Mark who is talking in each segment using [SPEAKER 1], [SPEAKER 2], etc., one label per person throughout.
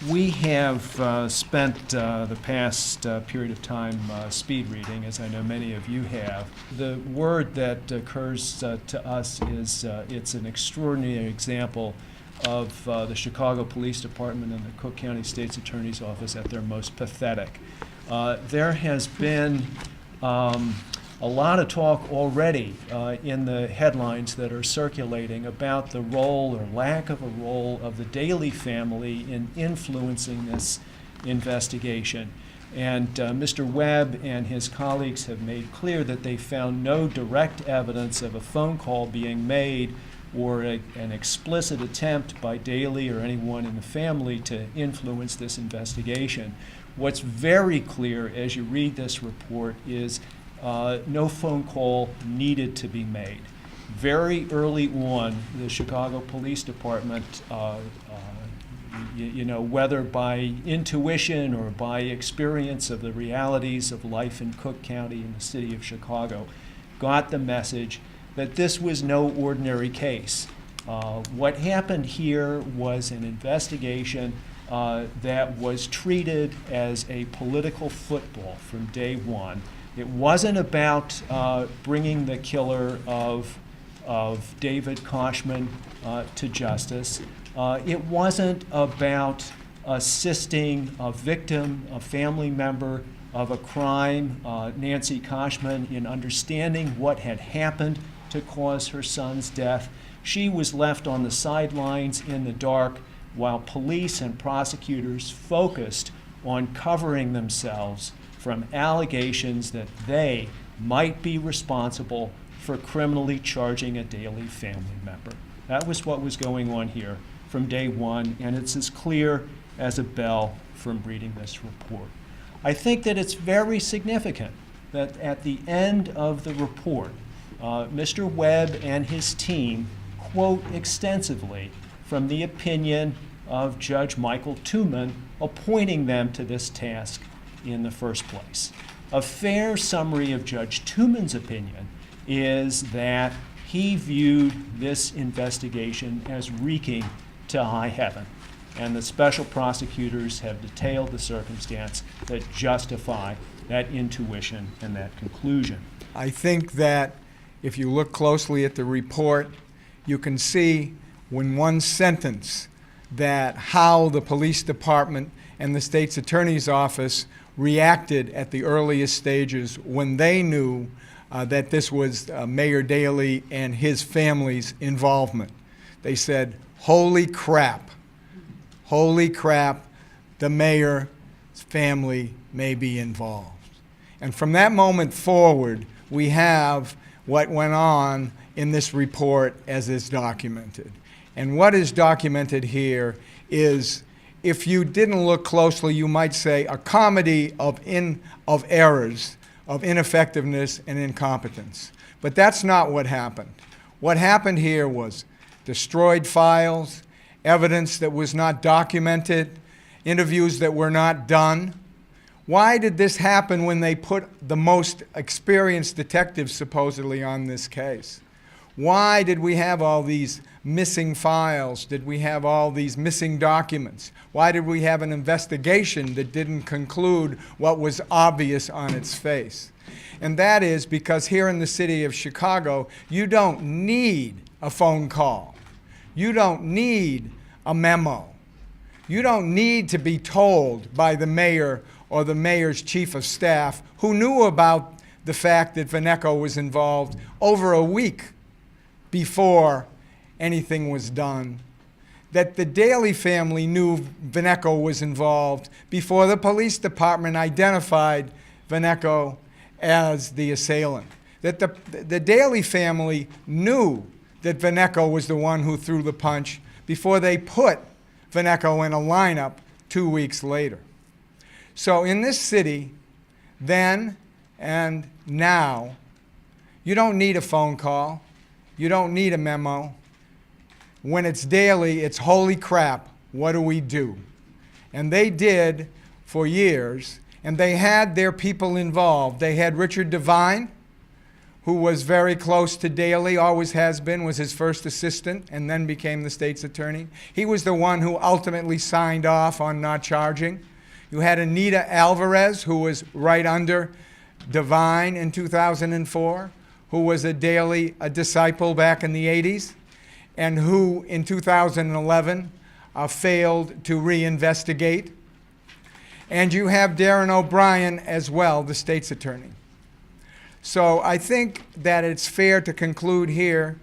[SPEAKER 1] We have spent the past period of time speed reading, as I know many of you have. The word that occurs to us is it's an extraordinary example of the Chicago Police Department and the Cook County State's Attorney's Office at their most pathetic. There has been a lot of talk already in the headlines that are circulating about the role or lack of a role of the Daley family in influencing this investigation. And Mr. Webb and his colleagues have made clear that they found no direct evidence of a phone call being made or an explicit attempt by Daley or anyone in the family to influence this investigation. What's very clear as you read this report is no phone call needed to be made. Very early on, the Chicago Police Department, whether by intuition or by experience of the realities of life in Cook County in the city of Chicago, got the message that this was no ordinary case. What happened here was an investigation that was treated as a political football from day one. It wasn't about bringing the killer of David Koschman to justice. It wasn't about assisting a victim, a family member of a crime, Nanci Koschman, in understanding what had happened to cause her son's death. She was left on the sidelines in the dark while police and prosecutors focused on covering themselves from allegations that they might be responsible for criminally charging a Daley family member. That was what was going on here from day one, and it's as clear as a bell from reading this report. I think that it's very significant that at the end of the report, Mr. Webb and his team quote extensively from the opinion of Judge Michael Tooman appointing them to this task in the first place. A fair summary of Judge Tooman's opinion is that he viewed this investigation as reeking to high heaven, and the special prosecutors have detailed the circumstance that justify that intuition and that conclusion.
[SPEAKER 2] I think that if you look closely at the report, you can see in one sentence that how the police department and the state's attorney's office reacted at the earliest stages when they knew that this was Mayor Daley and his family's involvement. They said, holy crap, the mayor's family may be involved. And from that moment forward, we have what went on in this report as is documented. And what is documented here is, if you didn't look closely, you might say a comedy of errors, of ineffectiveness and incompetence. But that's not what happened. What happened here was destroyed files, evidence that was not documented, interviews that were not done. Why did this happen when they put the most experienced detectives supposedly on this case? Why did we have all these missing files? Did we have all these missing documents? Why did we have an investigation that didn't conclude what was obvious on its face? And that is because here in the city of Chicago, you don't need a phone call. You don't need a memo. You don't need to be told by the mayor or the mayor's chief of staff, who knew about the fact that Vaneco was involved over a week before anything was done, that the Daley family knew Vaneco was involved before the police department identified Vaneco as the assailant, that the Daley family knew that Vaneco was the one who threw the punch before they put Vaneco in a lineup 2 weeks later. So in this city, then and now, you don't need a phone call. You don't need a memo. When it's Daley, it's holy crap, what do we do? And they did for years, and they had their people involved. They had Richard Devine, who was very close to Daley, always has been, was his first assistant, and then became the state's attorney. He was the one who ultimately signed off on not charging. You had Anita Alvarez, who was right under Devine in 2004, who was a disciple back in the 80s, and who in 2011 failed to reinvestigate. And you have Darren O'Brien as well, the state's attorney. So I think that it's fair to conclude here,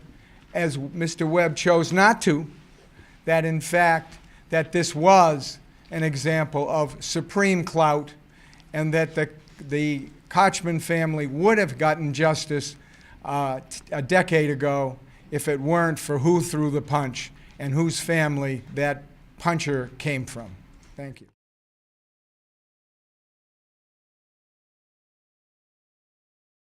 [SPEAKER 2] as Mr. Webb chose not to, that in fact that this was an example of supreme clout, and that the Koschman family would have gotten justice a decade ago if it weren't for who threw the punch and whose family that puncher came from. Thank you.